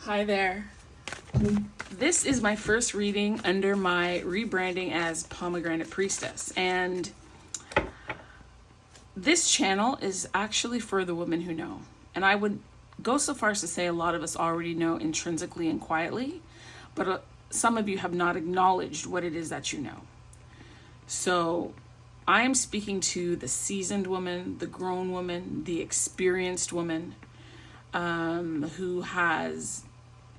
Hi there. This is my first reading under my rebranding as Pomegranate Priestess, and this channel is actually for the women who know. And I would go so far as to say a lot of us already know intrinsically and quietly, but some of you have not acknowledged what it is that you know. So I am speaking to the seasoned woman, the grown woman, the experienced woman who has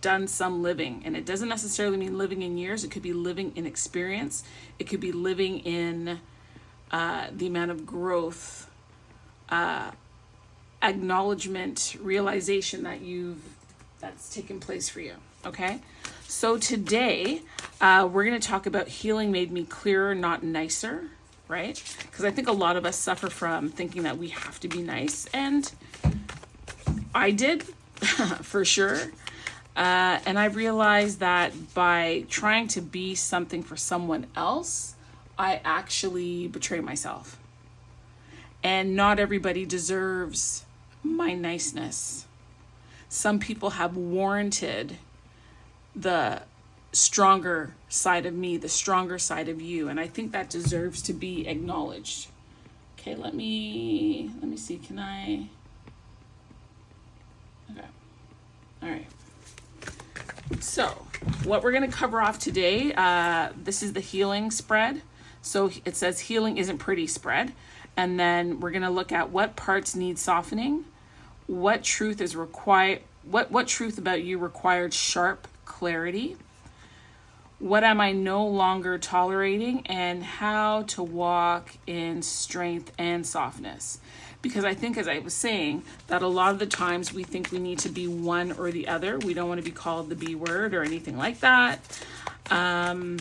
done some living. And it doesn't necessarily mean living in years. It could be living in experience. It could be living in the amount of growth, acknowledgement, realization that's taken place for you. Okay. So today we're going to talk about healing made me clearer, not nicer. Right? Because I think a lot of us suffer from thinking that we have to be nice. And I did for sure. And I realized that by trying to be something for someone else, I actually betray myself. And not everybody deserves my niceness. Some people have warranted the stronger side of me, the stronger side of you. And I think that deserves to be acknowledged. Okay, let me see. Can I? Okay. All right. So what we're going to cover off today, this is the healing spread. So it says healing isn't pretty spread. And then we're going to look at what parts need softening, what truth is required, what truth about you required sharp clarity, what am I no longer tolerating, and how to walk in strength and softness. Because I think, as I was saying, that a lot of the times we think we need to be one or the other. We don't want to be called the B word or anything like that. But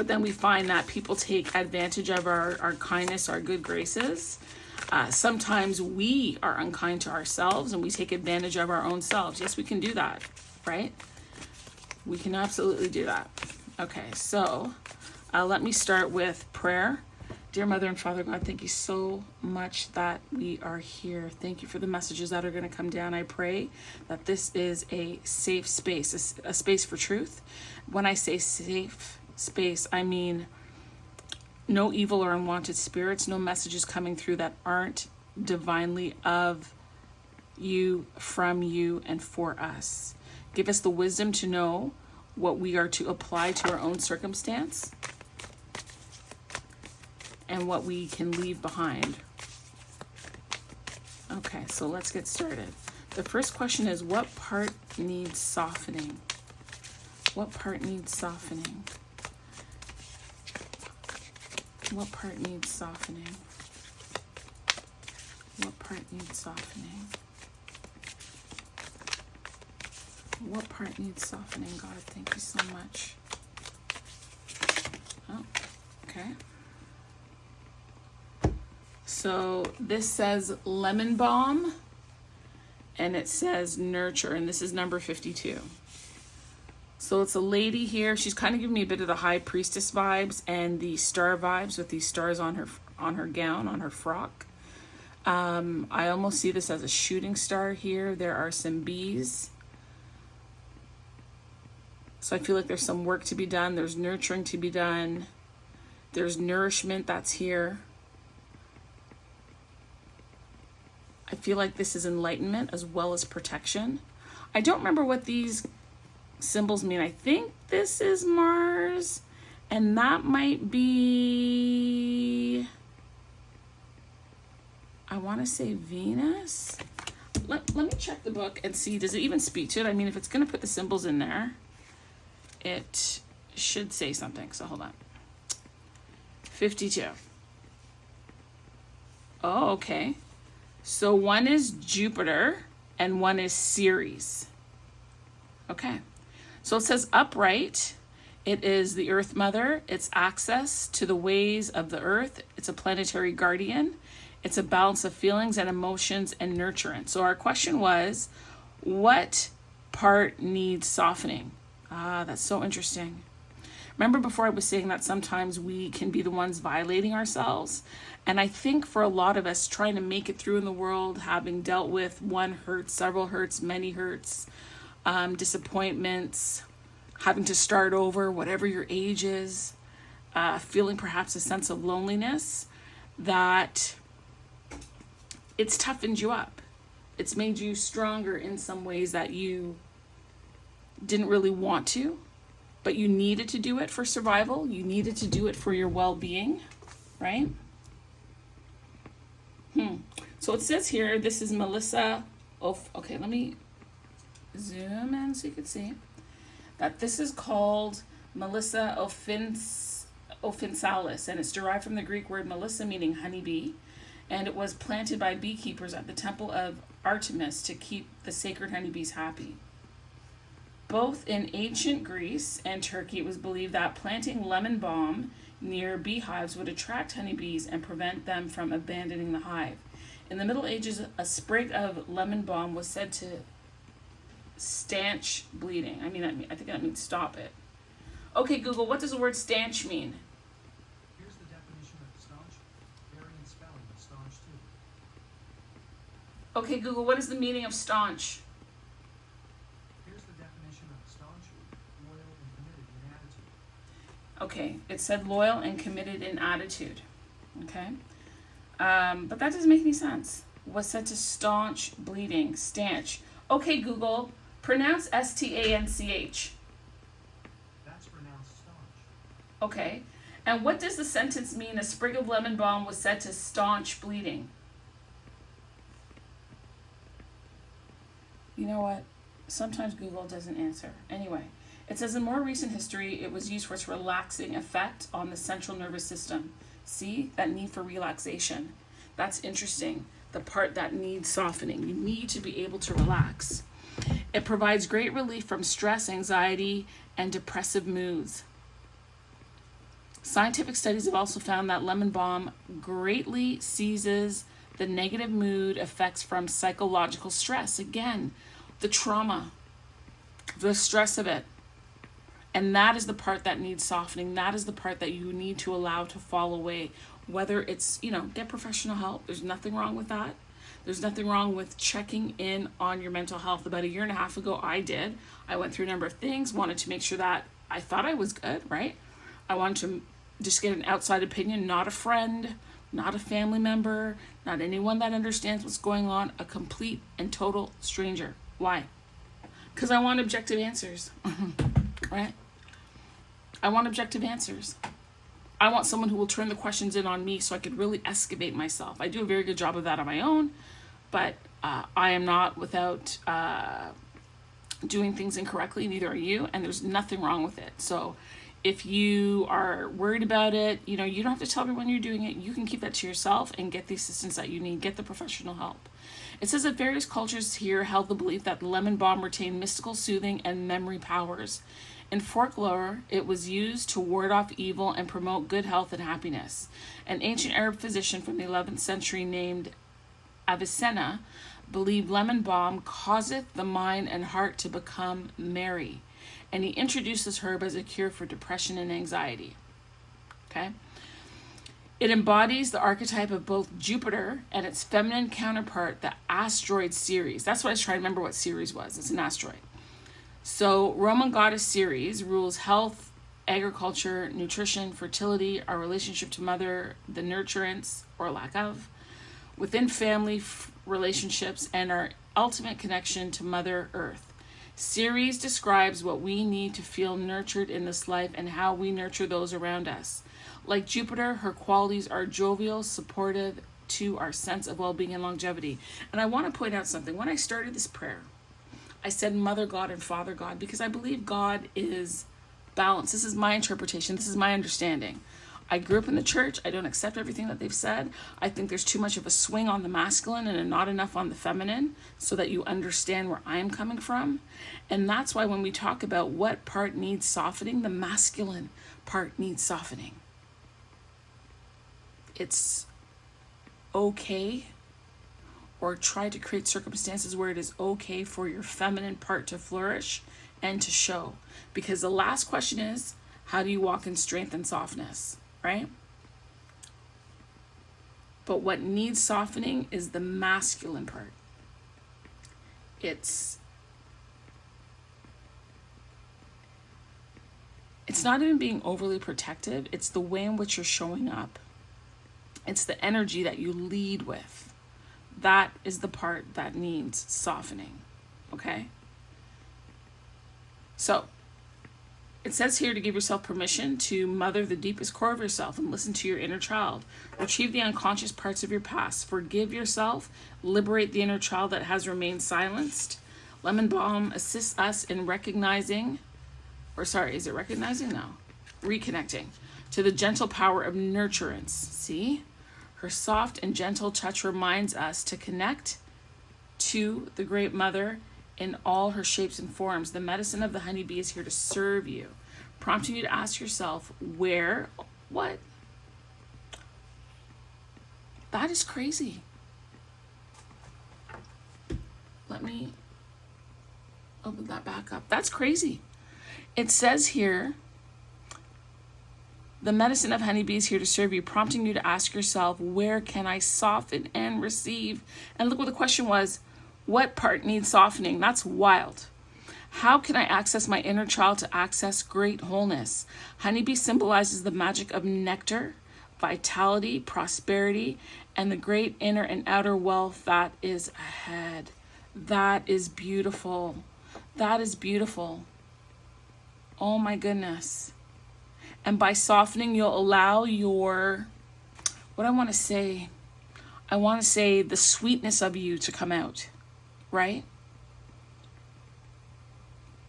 then we find that people take advantage of our kindness, our good graces. Sometimes we are unkind to ourselves and we take advantage of our own selves. Yes, we can do that, right? We can absolutely do that. Okay, so let me start with prayer. Dear Mother and Father God, thank you so much that we are here. Thank you for the messages that are going to come down. I pray that this is a safe space, a space for truth. When I say safe space, I mean no evil or unwanted spirits, no messages coming through that aren't divinely of you, from you, and for us. Give us the wisdom to know what we are to apply to our own circumstance and what we can leave behind. Okay, so let's get started. The first question is, what part needs softening? What part needs softening? What part needs softening? What part needs softening? What part needs softening, God? Thank you so much. Oh, okay. So this says lemon balm, and it says nurture, and this is number 52. So it's a lady here. She's kind of giving me a bit of the high priestess vibes and the star vibes with these stars on her gown, on her frock. I almost see this as a shooting star here. There are some bees. So I feel like there's some work to be done. There's nurturing to be done. There's nourishment that's here. I feel like this is enlightenment as well as protection. I don't remember what these symbols mean. I think this is Mars, and that might be, I want to say Venus. Let me check the book and see, does it even speak to it? I mean, if it's going to put the symbols in there, it should say something. So hold on. 52. Oh, okay. So one is Jupiter and one is Ceres. Okay. So it says upright. It is the Earth Mother. It's access to the ways of the earth. It's a planetary guardian. It's a balance of feelings and emotions and nurturance. So our question was, what part needs softening? That's so interesting. Remember before I was saying that sometimes we can be the ones violating ourselves? And I think for a lot of us trying to make it through in the world, having dealt with one hurt, several hurts, many hurts, disappointments, having to start over, whatever your age is, feeling perhaps a sense of loneliness, that it's toughened you up. It's made you stronger in some ways that you didn't really want to, but you needed to do it for survival. You needed to do it for your well-being, right? So it says here, this is Melissa. Okay, let me zoom in so you can see that this is called Melissa officinalis, and it's derived from the Greek word melissa, meaning honeybee, and it was planted by beekeepers at the temple of Artemis to keep the sacred honeybees happy. Both in ancient Greece and Turkey, it was believed that planting lemon balm near beehives would attract honeybees and prevent them from abandoning the hive. In the Middle Ages, a sprig of lemon balm was said to stanch bleeding. I think that means stop it. Okay, Google, what does the word stanch mean? Here's the definition of staunch. Varying in spelling, but staunch too. Okay, Google, what is the meaning of staunch? Here's the definition of staunch, loyal and committed in attitude. Okay, it said loyal and committed in attitude. Okay, but that doesn't make any sense. Was said to staunch bleeding, stanch. Okay, Google, pronounce S-T-A-N-C-H. That's pronounced staunch. Okay, and what does the sentence mean? A sprig of lemon balm was said to staunch bleeding. You know what? Sometimes Google doesn't answer. Anyway, it says in more recent history, it was used for its relaxing effect on the central nervous system. See, that need for relaxation. That's interesting. The part that needs softening. You need to be able to relax. It provides great relief from stress, anxiety, and depressive moods. Scientific studies have also found that lemon balm greatly seizes the negative mood effects from psychological stress. Again, the trauma, the stress of it. And that is the part that needs softening. That is the part that you need to allow to fall away. Whether it's, get professional help. There's nothing wrong with that. There's nothing wrong with checking in on your mental health. About a year and a half ago, I went through a number of things, wanted to make sure that I thought I was good, right? I wanted to just get an outside opinion, not a friend, not a family member, not anyone that understands what's going on, a complete and total stranger. Why? Because I want objective answers, right? I want objective answers. I want someone who will turn the questions in on me so I could really excavate myself. I do a very good job of that on my own, but I am not without doing things incorrectly. Neither are you, and there's nothing wrong with it. So if you are worried about it, you don't have to tell everyone you're doing it. You can keep that to yourself and get the assistance that you need. Get the professional help. It says that various cultures here held the belief that lemon balm retained mystical, soothing, and memory powers. In folklore, it was used to ward off evil and promote good health and happiness. An ancient Arab physician from the 11th century named Avicenna believed lemon balm causeth the mind and heart to become merry, and he introduced this herb as a cure for depression and anxiety. Okay? It embodies the archetype of both Jupiter and its feminine counterpart, the asteroid Ceres. That's what I was trying to remember what Ceres was. It's an asteroid. So Roman goddess Ceres rules health, agriculture, nutrition, fertility, our relationship to mother, the nurturance or lack of, within family relationships, and our ultimate connection to Mother Earth. Ceres describes what we need to feel nurtured in this life and how we nurture those around us. Like Jupiter, her qualities are jovial, supportive to our sense of well-being and longevity. And I want to point out something. When I started this prayer, I said Mother God and Father God because I believe God is balanced. This is my interpretation. This is my understanding. I grew up in the church. I don't accept everything that they've said. I think there's too much of a swing on the masculine and not enough on the feminine so that you understand where I'm coming from. And that's why when we talk about what part needs softening, the masculine part needs softening. It's okay, or try to create circumstances where it is okay for your feminine part to flourish and to show. Because the last question is, how do you walk in strength and softness, right? But what needs softening is the masculine part. It's It's not even being overly protective. It's the way in which you're showing up. It's the energy that you lead with. That is the part that needs softening. Okay? So, it says here to give yourself permission to mother the deepest core of yourself and listen to your inner child. Retrieve the unconscious parts of your past. Forgive yourself. Liberate the inner child that has remained silenced. Lemon Balm assists us in recognizing, or sorry, is it recognizing? No. Reconnecting to the gentle power of nurturance. See? Her soft and gentle touch reminds us to connect to the Great Mother in all her shapes and forms. The medicine of the honeybee is here to serve you, prompting you to ask yourself, what? That is crazy. Let me open that back up. That's crazy. It says here, the medicine of honeybee is here to serve you, prompting you to ask yourself, where can I soften and receive? And look what the question was. What part needs softening? That's wild. How can I access my inner child to access great wholeness? Honeybee symbolizes the magic of nectar, vitality, prosperity, and the great inner and outer wealth that is ahead. That is beautiful. That is beautiful. Oh my goodness. And by softening, you'll allow your, I want to say the sweetness of you to come out. Right?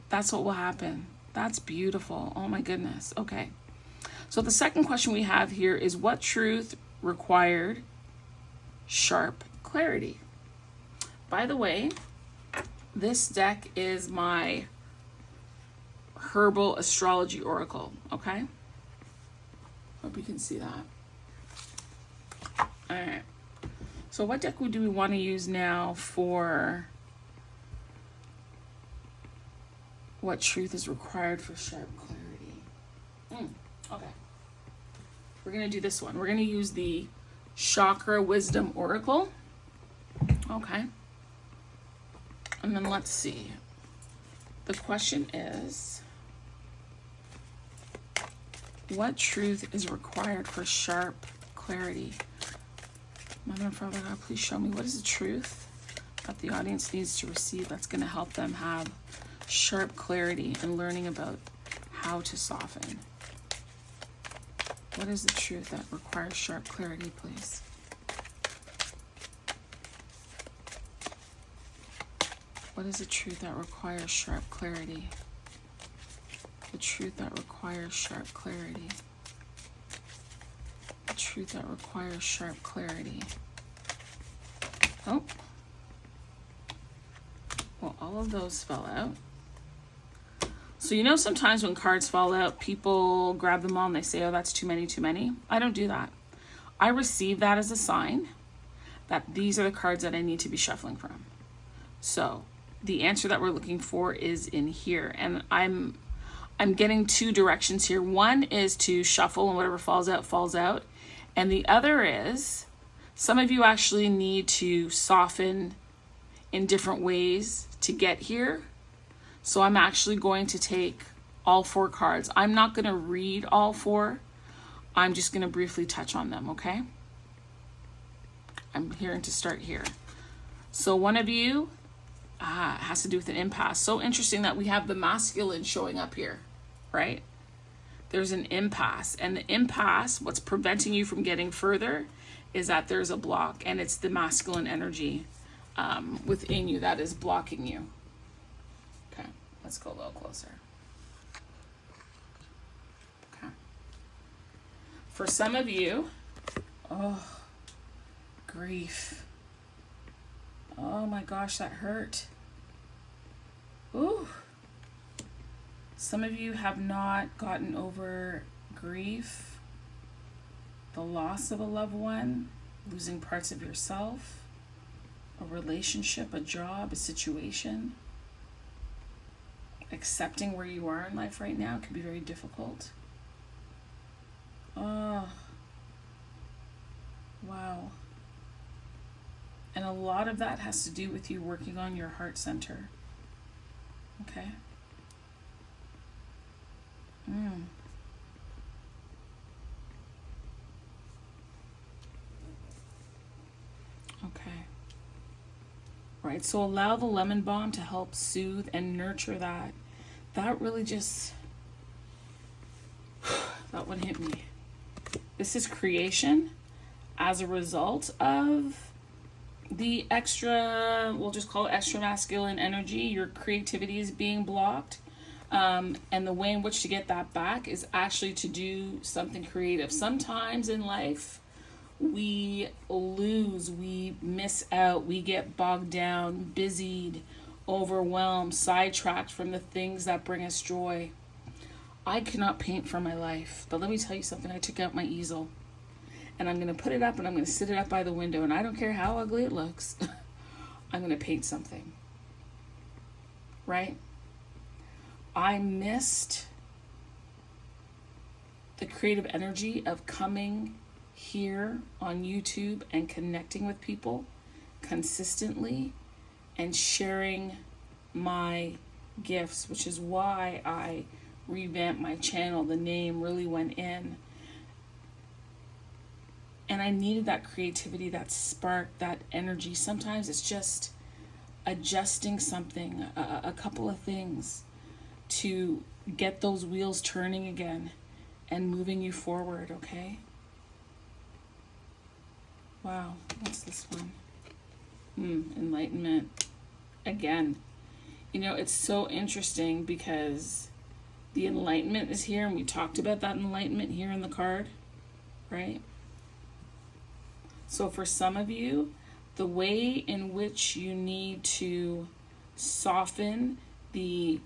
That's what will happen. That's beautiful. Oh my goodness. Okay. So the second question we have here is, what truth required sharp clarity? By the way, this deck is my herbal astrology oracle. Okay? Hope you can see that. All right. So what deck do we want to use now for what truth is required for sharp clarity? Okay. We're going to do this one. We're going to use the Chakra Wisdom Oracle. Okay. And then let's see. The question is, what truth is required for sharp clarity? Mother and Father God, please show me what is the truth that the audience needs to receive that's going to help them have sharp clarity and learning about how to soften. What is the truth that requires sharp clarity, please? What is the truth that requires sharp clarity? The truth that requires sharp clarity. The truth that requires sharp clarity. Oh. Well, all of those fell out. So, you know, sometimes when cards fall out, people grab them all and they say, oh, that's too many, too many. I don't do that. I receive that as a sign that these are the cards that I need to be shuffling from. So the answer that we're looking for is in here. And I'm getting two directions here. One is to shuffle and whatever falls out, falls out. And the other is, some of you actually need to soften in different ways to get here. So I'm actually going to take all four cards. I'm not going to read all four. I'm just going to briefly touch on them, okay? I'm hearing to start here. So one of you has to do with an impasse. So interesting that we have the masculine showing up here, right? There's an impasse. And the impasse, what's preventing you from getting further is that there's a block. And it's the masculine energy within you that is blocking you. Okay, let's go a little closer. Okay. For some of you, grief. Oh my gosh, that hurt. Ooh. Some of you have not gotten over grief, the loss of a loved one, losing parts of yourself, a relationship, a job, a situation. Accepting where you are in life right now can be very difficult. Oh, wow. And a lot of that has to do with you working on your heart center. Okay? Okay. Right. So allow the lemon balm to help soothe and nurture that. That really just, that one hit me. This is creation as a result of the extra, we'll just call it extra masculine energy. Your creativity is being blocked. And the way in which to get that back is actually to do something creative. Sometimes in life, we lose, we miss out, we get bogged down, busied, overwhelmed, sidetracked from the things that bring us joy. I cannot paint for my life, but let me tell you something. I took out my easel and I'm going to put it up and I'm going to sit it up by the window, and I don't care how ugly it looks. I'm going to paint something. Right? I missed the creative energy of coming here on YouTube and connecting with people consistently and sharing my gifts, which is why I revamped my channel. The name really went in. And I needed that creativity, that spark, that energy. Sometimes it's just adjusting something, a couple of things to get those wheels turning again and moving you forward, okay? Wow, what's this one? Enlightenment. Again, you know, it's so interesting because the enlightenment is here, and we talked about that enlightenment here in the card, right? So for some of you, the way in which you need to soften the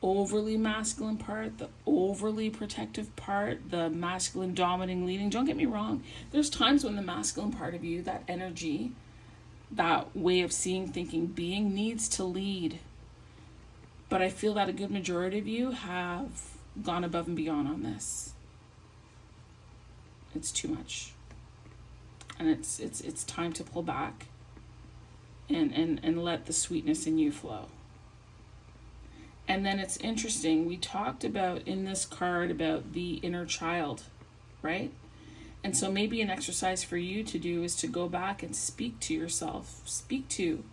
overly masculine part, the overly protective part, the masculine dominating leading. Don't get me wrong. There's times when the masculine part of you, that energy, that way of seeing, thinking, being, needs to lead. But I feel that a good majority of you have gone above and beyond on this. It's too much. And it's time to pull back and let the sweetness in you flow. And then it's interesting, we talked about in this card about the inner child, right? And so maybe an exercise for you to do is to go back and speak to yourself, speak to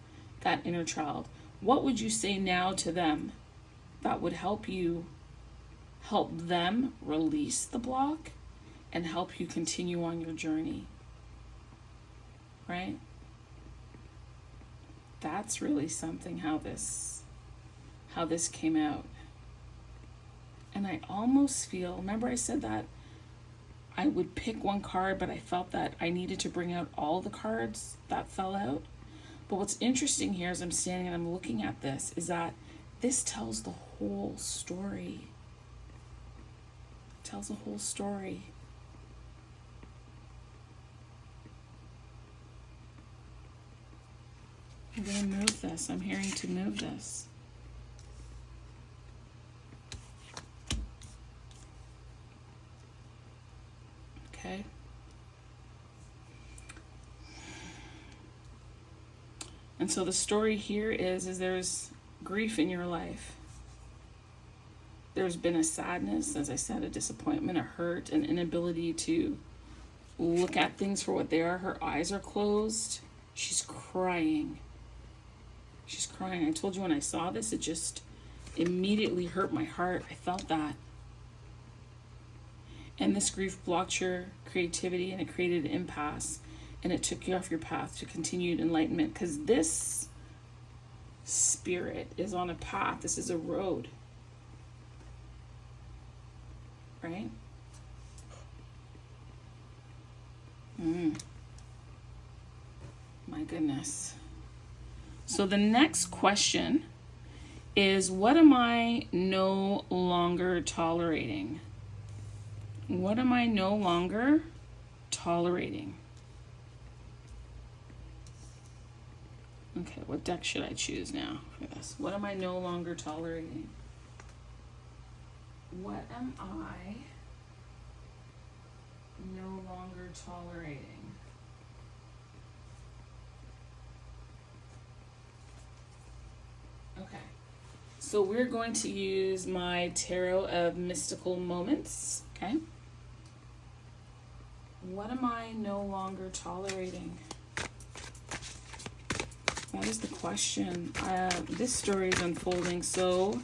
that inner child. What would you say now to them that would help them release the block and help you continue on your journey, right? That's really something, how this came out. And I almost feel, remember I said that I would pick one card, but I felt that I needed to bring out all the cards that fell out. But what's interesting here as I'm standing and I'm looking at this is that this tells the whole story. It tells the whole story. I'm going to move this. I'm hearing to move this. Okay. And so the story here is there's grief in your life. There's been a sadness, as I said, a disappointment, a hurt, an inability to look at things for what they are. Her eyes are closed. She's crying. She's crying. I told you when I saw this, it just immediately hurt my heart. I felt that. And this grief blocked your creativity and it created an impasse and it took you off your path to continued enlightenment, because this spirit is on a path. This is a road. Right? My goodness. So the next question is, what am I no longer tolerating? What am I no longer tolerating? Okay, what deck should I choose now for this? What am I no longer tolerating? What am I no longer tolerating? Okay. So we're going to use my Tarot of Mystical Moments, okay? What am I no longer tolerating? That is the question. This story is unfolding so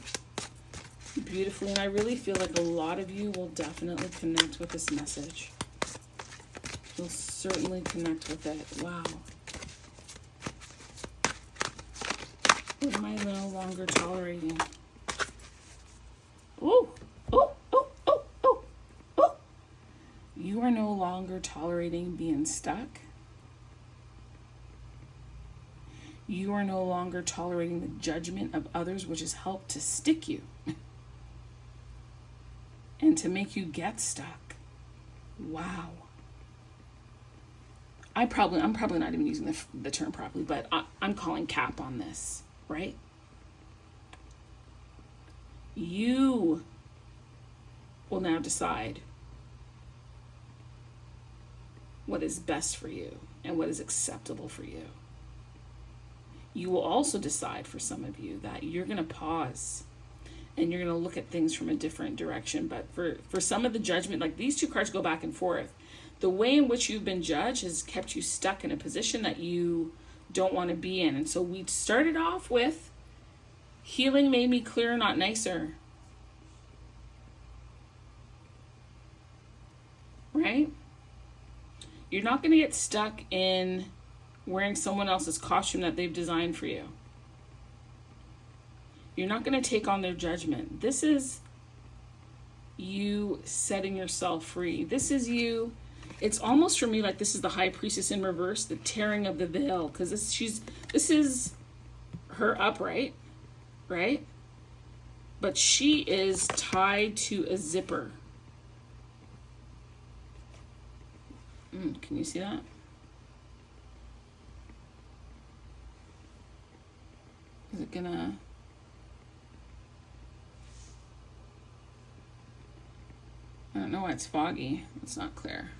beautifully, and I really feel like a lot of you will definitely connect with this message. You'll certainly connect with it. Wow. What am I no longer tolerating? Oh, oh, oh, oh, oh, oh. You are no longer tolerating being stuck. You are no longer tolerating the judgment of others, which has helped to stick you and to make you get stuck. Wow. I'm probably not even using the term properly, but I'm calling cap on this, right? You will now decide what is best for you and what is acceptable for you. You will also decide, for some of you, that you're going to pause and you're going to look at things from a different direction. But for some of the judgment, like these two cards go back and forth. The way in which you've been judged has kept you stuck in a position that you don't want to be in. And so we started off with healing made me clearer, not nicer. Right? You're not going to get stuck in wearing someone else's costume that they've designed for you. You're not going to take on their judgment. This is you setting yourself free. This is you. It's almost for me like this is the High Priestess in reverse, the tearing of the veil, because this is her upright, right? But she is tied to a zipper. Can you see that? Is it gonna... I don't know why it's foggy. It's not clear.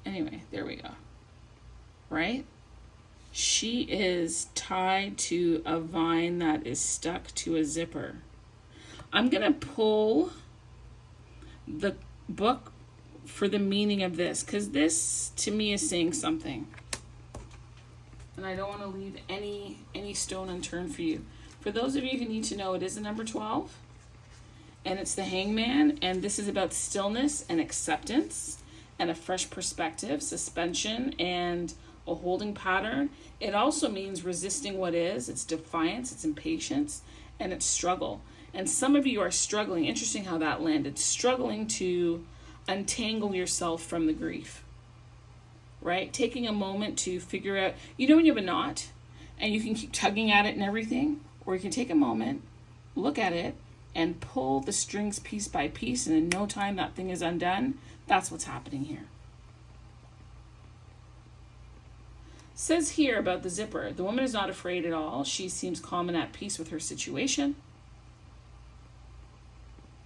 Anyway, there we go. Right? She is tied to a vine that is stuck to a zipper. I'm going to pull the book for the meaning of this, because this to me is saying something. And I don't want to leave any stone unturned for you. For those of you who need to know, it is a number 12. And it's the Hangman. And this is about stillness and acceptance and a fresh perspective, suspension, and a holding pattern. It also means resisting what is. It's defiance, it's impatience, and it's struggle. And some of you are struggling. Interesting how that landed. Struggling to untangle yourself from the grief. Right? Taking a moment to figure out, you know when you have a knot and you can keep tugging at it and everything, or you can take a moment, look at it, and pull the strings piece by piece, and in no time that thing is undone. That's what's happening here. Says here about the zipper, the woman is not afraid at all. She seems calm and at peace with her situation.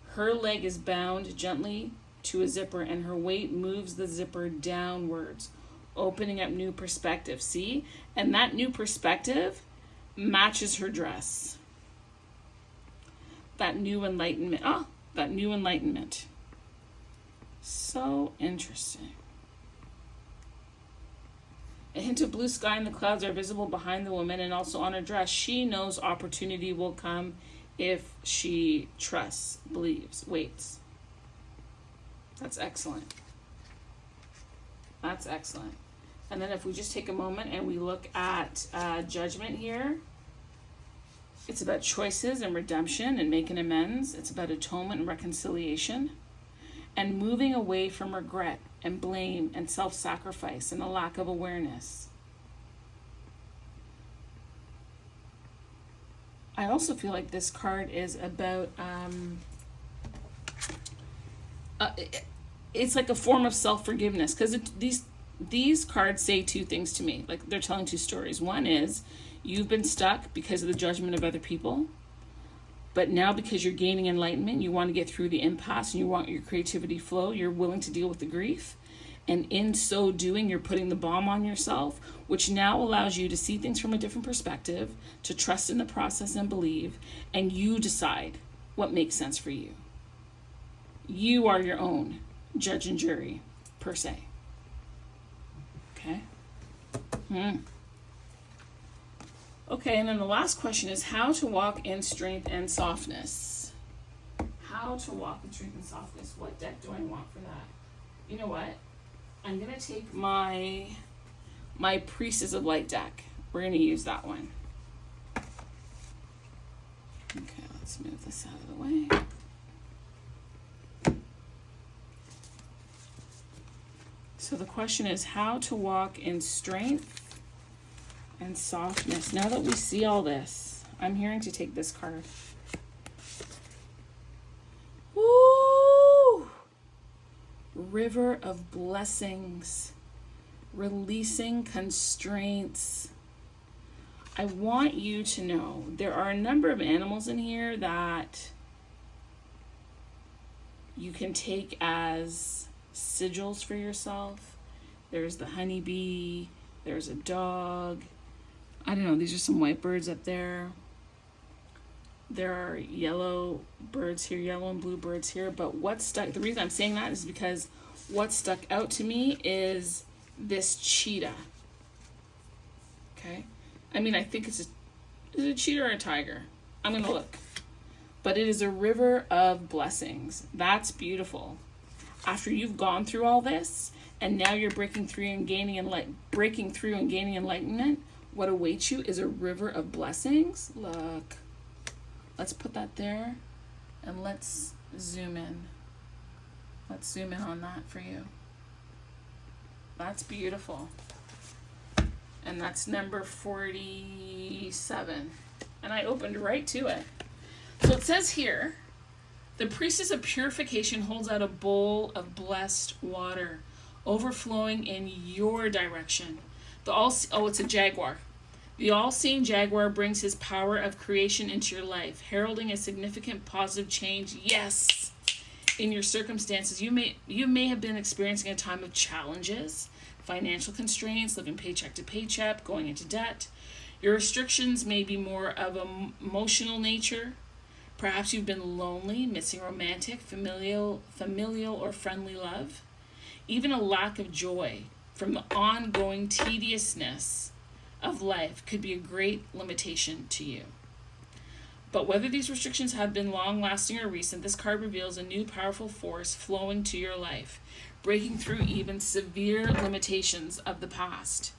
Her leg is bound gently to a zipper, and her weight moves the zipper downwards, opening up new perspective. See? And that new perspective matches her dress. That new enlightenment. Oh, that new enlightenment. So interesting. A hint of blue sky and the clouds are visible behind the woman and also on her dress. She knows opportunity will come if she trusts, believes, waits. That's excellent. That's excellent. And then if we just take a moment and we look at judgment here, it's about choices and redemption and making amends. It's about atonement and reconciliation and moving away from regret and blame and self-sacrifice and a lack of awareness. I also feel like this card is about it's like a form of self-forgiveness, because these cards say two things to me. Like, they're telling two stories. One is you've been stuck because of the judgment of other people, but now because you're gaining enlightenment, you want to get through the impasse and you want your creativity flow, you're willing to deal with the grief. And in so doing, you're putting the bomb on yourself, which now allows you to see things from a different perspective, to trust in the process and believe, and you decide what makes sense for you. You are your own judge and jury, per se. Okay? Okay, and then the last question is how to walk in strength and softness. How to walk in strength and softness. What deck do I want for that? You know what? I'm going to take my Priestess of Light deck. We're going to use that one. Okay, let's move this out of the way. So the question is how to walk in strength and softness. Now that we see all this, I'm hearing to take this card. Woo! River of blessings. Releasing constraints. I want you to know there are a number of animals in here that you can take as sigils for yourself. There's the honeybee. There's a dog. I don't know, these are some white birds up there. There are yellow birds here, yellow and blue birds here. But the reason I'm saying that is because what stuck out to me is this cheetah. Okay? I mean, I think is it a cheetah or a tiger? I'm going to look. But it is a river of blessings. That's beautiful. After you've gone through all this, and now you're breaking through and gaining enlightenment, what awaits you is a river of blessings. Look. Let's put that there, and let's zoom in. Let's zoom in on that for you. That's beautiful. And that's number 47. And I opened right to it. So it says here, the priestess of purification holds out a bowl of blessed water, overflowing in your direction. It's a jaguar. The all-seeing jaguar brings his power of creation into your life, heralding a significant positive change. Yes, in your circumstances, you may have been experiencing a time of challenges, financial constraints, living paycheck to paycheck, going into debt. Your restrictions may be more of an emotional nature. Perhaps you've been lonely, missing romantic, familial, or friendly love. Even a lack of joy from the ongoing tediousness of life could be a great limitation to you. But whether these restrictions have been long-lasting or recent, this card reveals a new powerful force flowing to your life, breaking through even severe limitations of the past.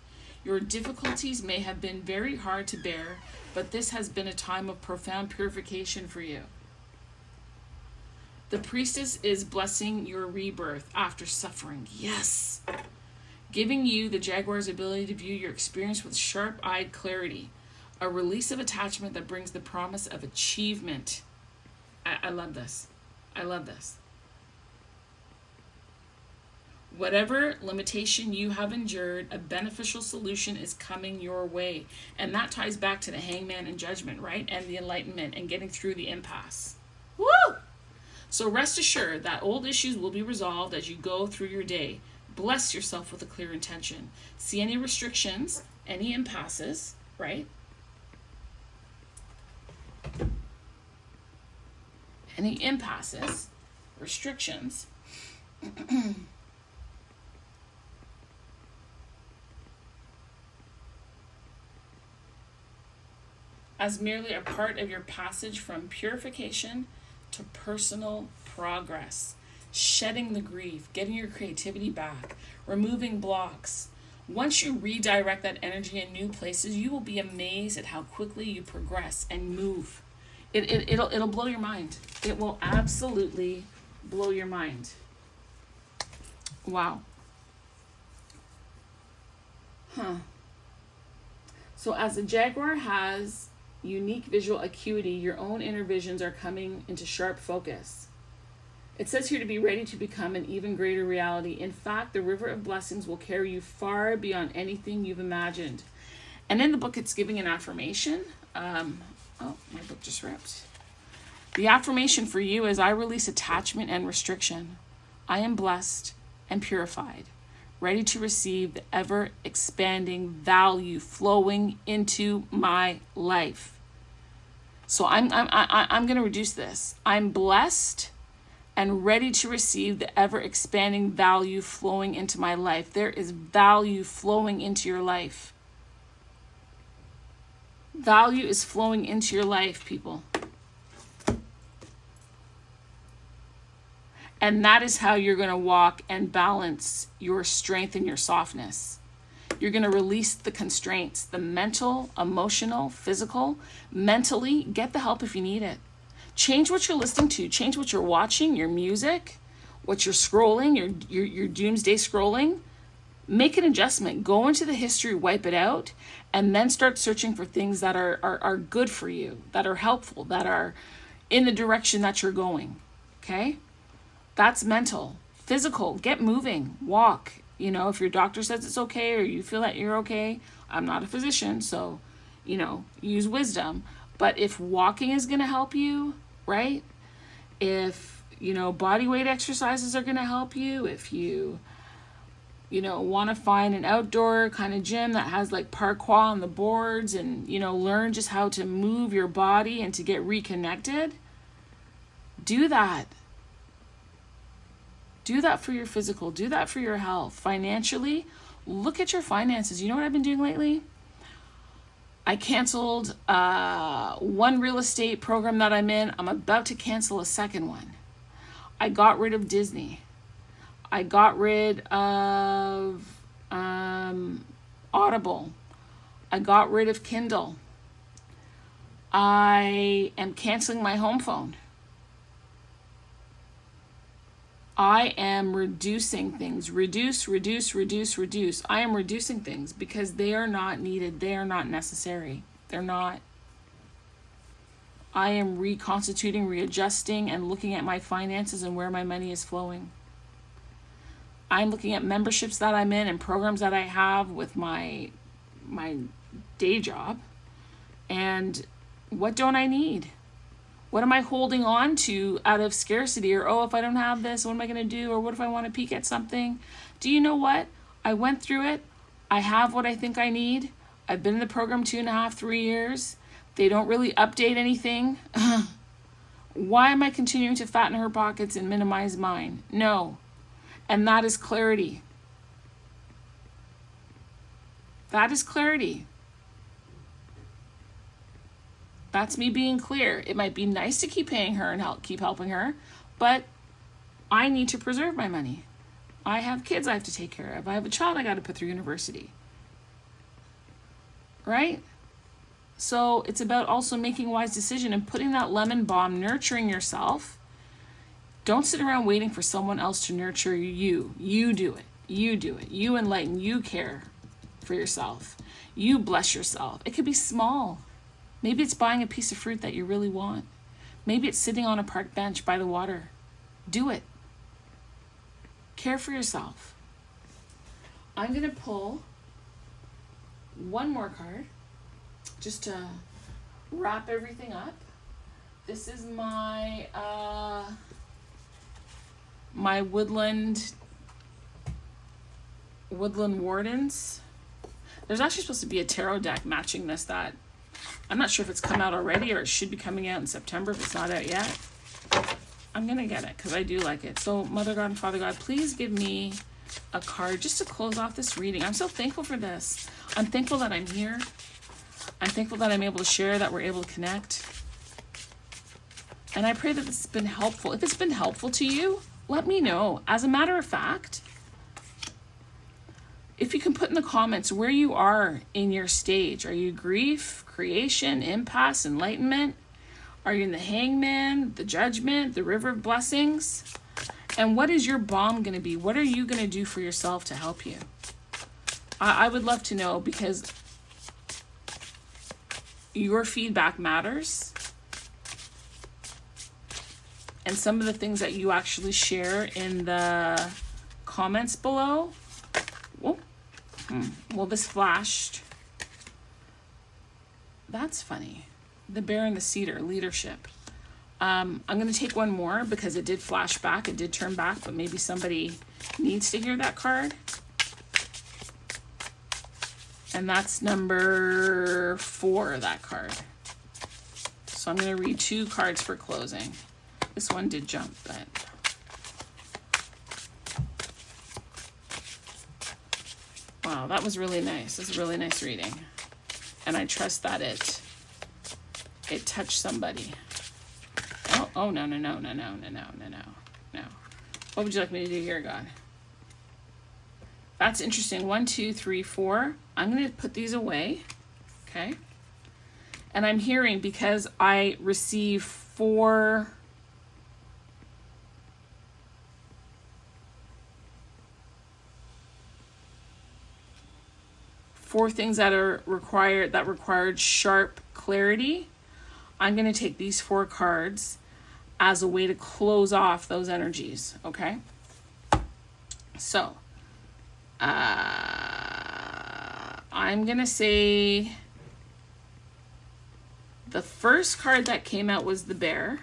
Your difficulties may have been very hard to bear, but this has been a time of profound purification for you. The priestess is blessing your rebirth after suffering. Yes! Giving you, the jaguar's, ability to view your experience with sharp-eyed clarity. A release of attachment that brings the promise of achievement. I love this. I love this. Whatever limitation you have endured, a beneficial solution is coming your way. And that ties back to the hangman and judgment, right? And the enlightenment and getting through the impasse. Woo! So rest assured that old issues will be resolved as you go through your day. Bless yourself with a clear intention. See any restrictions, any impasses, right? Any impasses, restrictions. As merely a part of your passage from purification to personal progress. Shedding the grief, getting your creativity back, removing blocks. Once you redirect that energy in new places, you will be amazed at how quickly you progress and move. It'll blow your mind. It will absolutely blow your mind. Wow. So as the jaguar has unique visual acuity, your own inner visions are coming into sharp focus. It says here to be ready to become an even greater reality. In fact, the river of blessings will carry you far beyond anything you've imagined. And in the book, it's giving an affirmation. My book just ripped. The affirmation for you is, I release attachment and restriction. I am blessed and purified. ready to receive the ever expanding value flowing into my life. So I'm going to reduce this. I'm blessed and ready to receive the ever expanding value flowing into my life. There is value flowing into your life. Value is flowing into your life, people. And that is how you're going to walk and balance your strength and your softness. You're going to release the constraints, the mental, emotional, physical. Mentally, get the help if you need it. Change what you're listening to. Change what you're watching, your music, what you're scrolling, your doomsday scrolling. Make an adjustment. Go into the history, wipe it out, and then start searching for things that are good for you, that are helpful, that are in the direction that you're going. Okay? That's mental. Physical, get moving, walk. You know, if your doctor says it's okay or you feel that you're okay, I'm not a physician, so, you know, use wisdom. But if walking is going to help you, right? If, you know, body weight exercises are going to help you, if you want to find an outdoor kind of gym that has like parkour on the boards and, you know, learn just how to move your body and to get reconnected, do that. Do that for your physical. Do that for your health. Financially, look at your finances. You know what I've been doing lately? I canceled one real estate program that I'm in. I'm about to cancel a second one. I got rid of Disney. I got rid of Audible. I got rid of Kindle. I am canceling my home phone. I am reducing things. Reduce. I am reducing things because they are not needed. They are not necessary. They're not. I am reconstituting, readjusting, and looking at my finances and where my money is flowing. I'm looking at memberships that I'm in and programs that I have with my day job. And what don't I need? What am I holding on to out of scarcity? Or, oh, if I don't have this, what am I going to do? Or what if I want to peek at something? Do you know what? I went through it. I have what I think I need. I've been in the program 2.5, 3 years. They don't really update anything. Why am I continuing to fatten her pockets and minimize mine? No. And that is clarity. That is clarity. That's me being clear. It might be nice to keep paying her and keep helping her, but I need to preserve my money. I have kids I have to take care of. I have a child I got to put through university. Right? So it's about also making wise decision and putting that lemon balm, nurturing yourself. Don't sit around waiting for someone else to nurture you. You do it. You do it. You enlighten. You care for yourself. You bless yourself. It could be small. Maybe it's buying a piece of fruit that you really want. Maybe it's sitting on a park bench by the water. Do it. Care for yourself. I'm going to pull one more card just to wrap everything up. This is my my woodland wardens. There's actually supposed to be a tarot deck matching this that I'm not sure if it's come out already or it should be coming out in September if it's not out yet. I'm going to get it because I do like it. So Mother God and Father God, please give me a card just to close off this reading. I'm so thankful for this. I'm thankful that I'm here. I'm thankful that I'm able to share, that we're able to connect. And I pray that this has been helpful. If it's been helpful to you, let me know. As a matter of fact, if you can put in the comments where you are in your stage. Are you grief, creation, impasse, enlightenment? Are you in the hangman, the judgment, the river of blessings? And what is your balm going to be? What are you going to do for yourself to help you? I would love to know because your feedback matters. And some of the things that you actually share in the comments below. Well, this flashed. That's funny. The bear and the cedar, leadership. I'm going to take one more because it did flash back. It did turn back, but maybe somebody needs to hear that card. And that's number 4, that card. So I'm going to read 2 cards for closing. This one did jump, but... Wow, that was really nice. It's a really nice reading. And I trust that it touched somebody. Oh, no. What would you like me to do here, God? That's interesting. 1, 2, 3, 4. I'm going to put these away. Okay. And I'm hearing, because I receive 4 things that required sharp clarity. I'm going to take these 4 cards as a way to close off those energies. Okay. So, I'm going to say the first card that came out was the bear.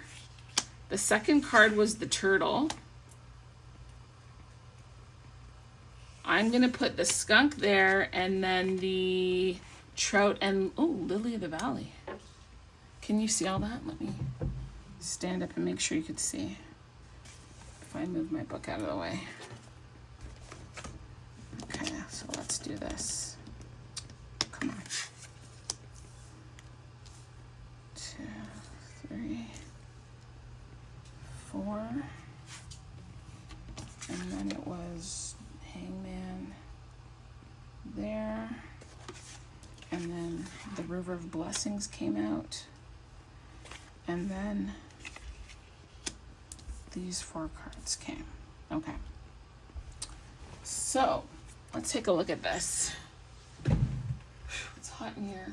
The second card was the turtle. I'm going to put the skunk there, and then the trout and, lily of the valley. Can you see all that? Let me stand up and make sure you could see. If I move my book out of the way. Okay, so let's do this. Come on. 2, 3, 4. And then it was hangman there. And then the river of blessings came out. And then these 4 cards came. Okay. So, let's take a look at this. It's hot in here.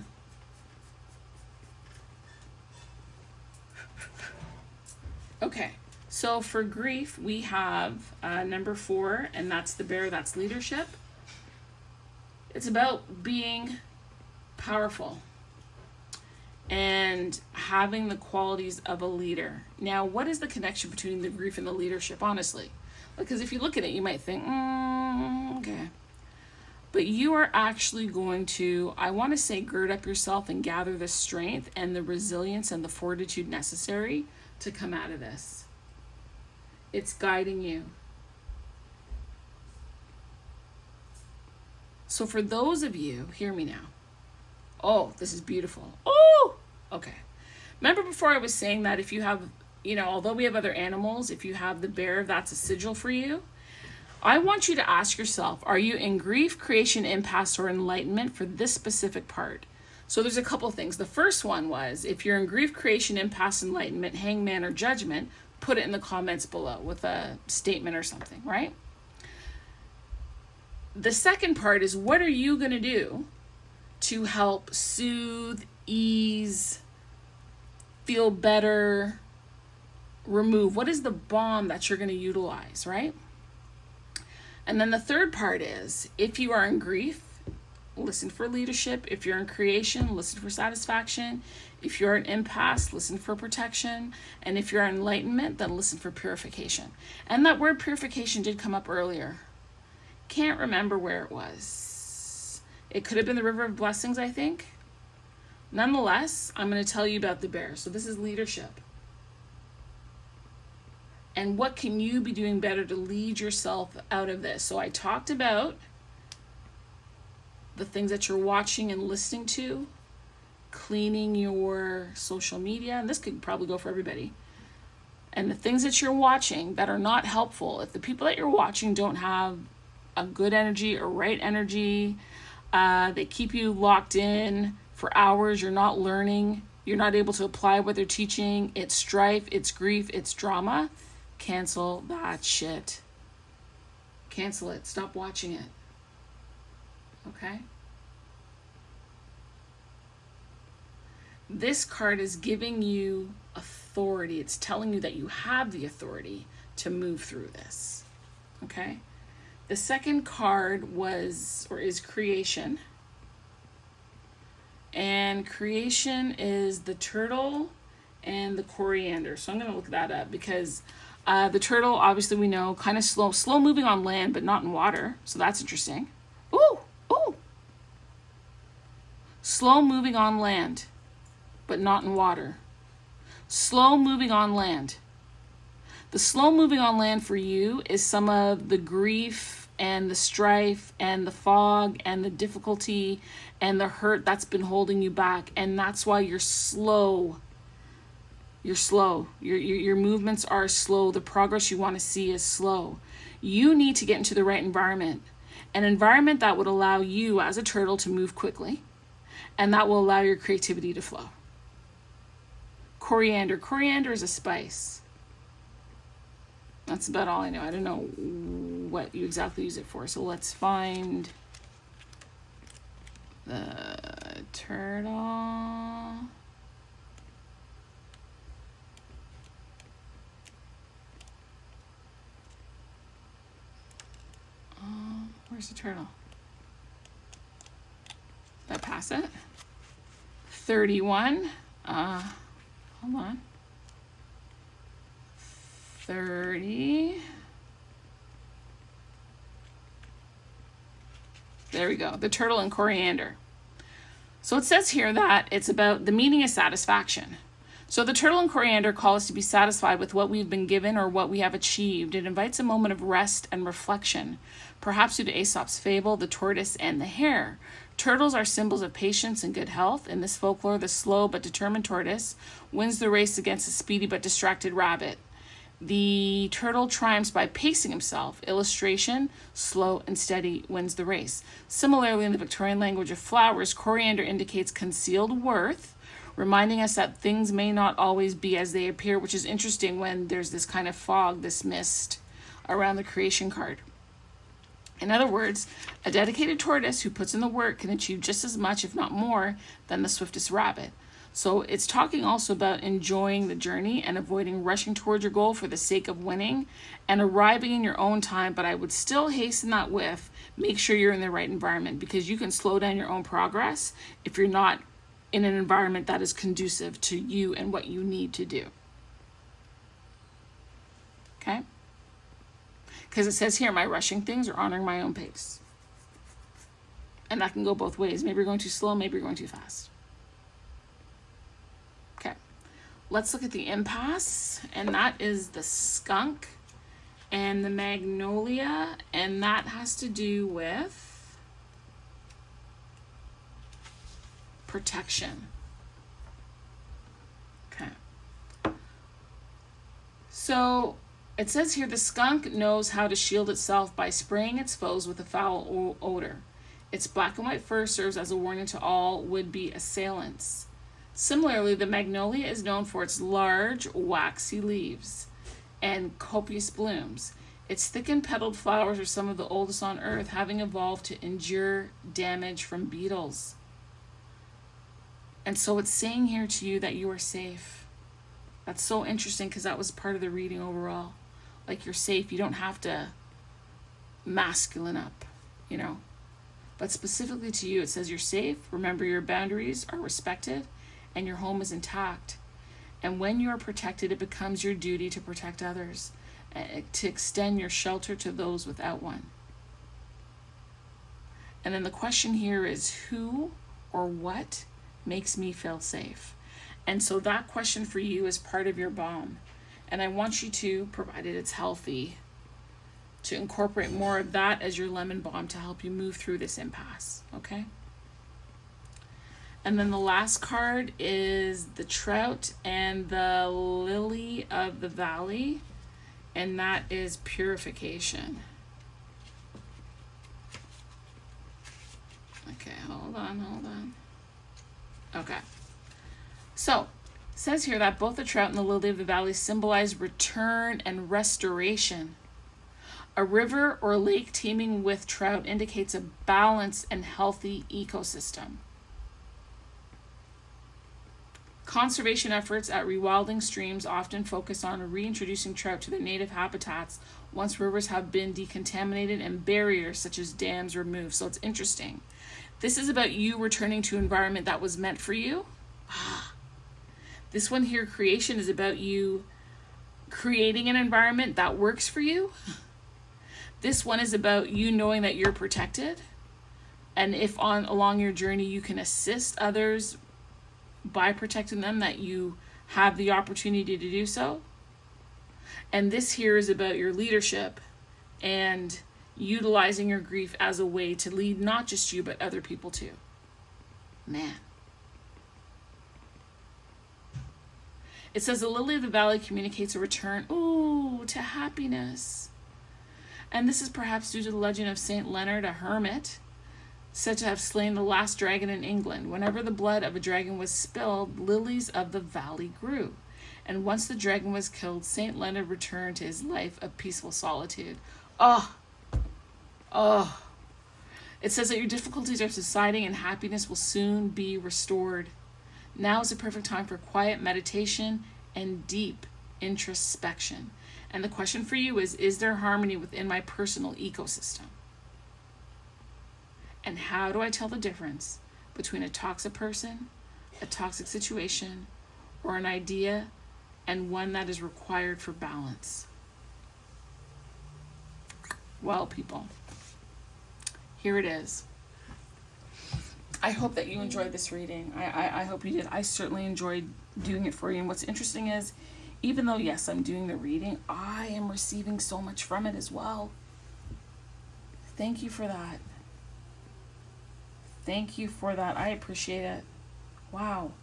Okay, so for grief, we have number 4, and that's the bear, that's leadership. It's about being powerful and having the qualities of a leader. Now, what is the connection between the grief and the leadership, honestly? Because if you look at it, you might think, okay. But you are actually going to, I want to say, gird up yourself and gather the strength and the resilience and the fortitude necessary to come out of this. It's guiding you. So for those of you, hear me now. Oh, this is beautiful. Oh, okay. Remember before I was saying that if you have, although we have other animals, if you have the bear, that's a sigil for you. I want you to ask yourself, are you in grief, creation, impasse, or enlightenment for this specific part? So there's a couple things. The first one was, if you're in grief, creation, impasse, enlightenment, hangman, or judgment, put it in the comments below with a statement or something, right? The second part is, what are you going to do to help soothe, ease, feel better, remove? What is the balm that you're going to utilize, right? And then the third part is, if you are in grief, listen for leadership. If you're in creation, listen for satisfaction. If you're in impasse, listen for protection. And if you're in enlightenment, then listen for purification. And that word purification did come up earlier. Can't remember where it was. It could have been the river of blessings, I think. Nonetheless, I'm going to tell you about the bear. So this is leadership. And what can you be doing better to lead yourself out of this? So I talked about the things that you're watching and listening to, cleaning your social media, and this could probably go for everybody. And the things that you're watching that are not helpful, if the people that you're watching don't have a good energy or right energy, they keep you locked in for hours, you're not learning, you're not able to apply what they're teaching, it's strife, it's grief, it's drama, cancel that shit. Cancel it. Stop watching it. Okay? This card is giving you authority. It's telling you that you have the authority to move through this. Okay? The second card is creation. And creation is the turtle and the coriander. So I'm going to look that up because the turtle, obviously we know, kind of slow moving on land, but not in water. So that's interesting. Ooh. Slow moving on land, but not in water. Slow moving on land. The slow moving on land for you is some of the grief and the strife and the fog and the difficulty and the hurt that's been holding you back. And that's why you're slow. You're slow. Your movements are slow. The progress you want to see is slow. You need to get into the right environment. An environment that would allow you as a turtle to move quickly, and that will allow your creativity to flow. Coriander. Coriander is a spice. That's about all I know. I don't know what you exactly use it for. So let's find the turtle. Where's the turtle? Did I pass it? 31. Hold on. 30. There we go. The turtle and coriander. So it says here that it's about the meaning of satisfaction. So the turtle and coriander call us to be satisfied with what we've been given or what we have achieved. It invites a moment of rest and reflection, perhaps due to Aesop's fable, the tortoise and the hare. Turtles are symbols of patience and good health. In this folklore, the slow but determined tortoise wins the race against a speedy but distracted rabbit. The turtle triumphs by pacing himself. Illustration, slow and steady wins the race. Similarly, in the Victorian language of flowers, coriander indicates concealed worth, reminding us that things may not always be as they appear, which is interesting when there's this kind of fog, this mist around the creation card. In other words, a dedicated tortoise who puts in the work can achieve just as much, if not more, than the swiftest rabbit. So it's talking also about enjoying the journey and avoiding rushing towards your goal for the sake of winning and arriving in your own time. But I would still hasten that with, make sure you're in the right environment, because you can slow down your own progress if you're not in an environment that is conducive to you and what you need to do. Okay? Because it says here, my rushing things are honoring my own pace. And that can go both ways. Maybe you're going too slow, maybe you're going too fast. Okay. Let's look at the impasse. And that is the skunk and the magnolia. And that has to do with protection. Okay. So it says here the skunk knows how to shield itself by spraying its foes with a foul odor. Its black and white fur serves as a warning to all would-be assailants. Similarly, the magnolia is known for its large, waxy leaves and copious blooms. Its thickened petaled flowers are some of the oldest on earth, having evolved to endure damage from beetles. And so it's saying here to you that you are safe. That's so interesting because that was part of the reading overall. Like, you're safe. You don't have to masculine up, you know. But specifically to you, it says you're safe. Remember, your boundaries are respected and your home is intact. And when you are protected, it becomes your duty to protect others, to extend your shelter to those without one. And then the question here is, who or what makes me feel safe? And so that question for you is part of your balm. And I want you to, provided it's healthy, to incorporate more of that as your lemon balm to help you move through this impasse, okay? And then the last card is the trout and the lily of the valley, and that is purification. Okay, hold on. Okay. So, it says here that both the trout and the lily of the valley symbolize return and restoration. A river or lake teeming with trout indicates a balanced and healthy ecosystem. Conservation efforts at rewilding streams often focus on reintroducing trout to their native habitats once rivers have been decontaminated and barriers such as dams removed. So it's interesting. This is about you returning to an environment that was meant for you. This one here, creation, is about you creating an environment that works for you. This one is about you knowing that you're protected And if along your journey you can assist others by protecting them, that you have the opportunity to do so. And this here is about your leadership and utilizing your grief as a way to lead not just you, but other people too. Man. It says the lily of the valley communicates a return, to happiness. And this is perhaps due to the legend of Saint Leonard, a hermit, said to have slain the last dragon in England. Whenever the blood of a dragon was spilled, lilies of the valley grew. And once the dragon was killed, Saint Leonard returned to his life of peaceful solitude. Oh. It says that your difficulties are subsiding and happiness will soon be restored. Now is the perfect time for quiet meditation and deep introspection. And the question for you is there harmony within my personal ecosystem? And how do I tell the difference between a toxic person, a toxic situation, or an idea, and one that is required for balance? Well, people, here it is. I hope that you enjoyed this reading. I hope you did. I certainly enjoyed doing it for you. And what's interesting is, even though, yes, I'm doing the reading, I am receiving so much from it as well. Thank you for that. Thank you for that. I appreciate it. Wow.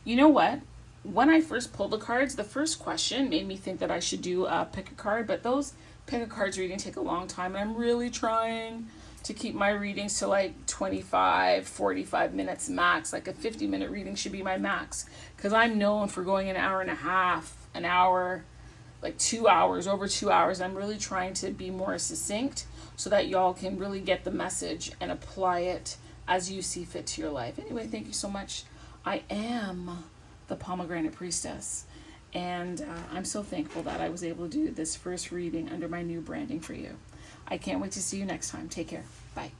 You know what? When I first pulled the cards, the first question made me think that I should do a pick a card, but those pick a cards reading take a long time. And I'm really trying to keep my readings to like 25, 45 minutes max. Like a 50-minute reading should be my max, because I'm known for going an hour and a half, an hour, like 2 hours, over 2 hours. I'm really trying to be more succinct so that y'all can really get the message and apply it as you see fit to your life. Anyway, thank you so much. I am the Pomegranate Priestess, and I'm so thankful that I was able to do this first reading under my new branding for you. I can't wait to see you next time. Take care. Bye.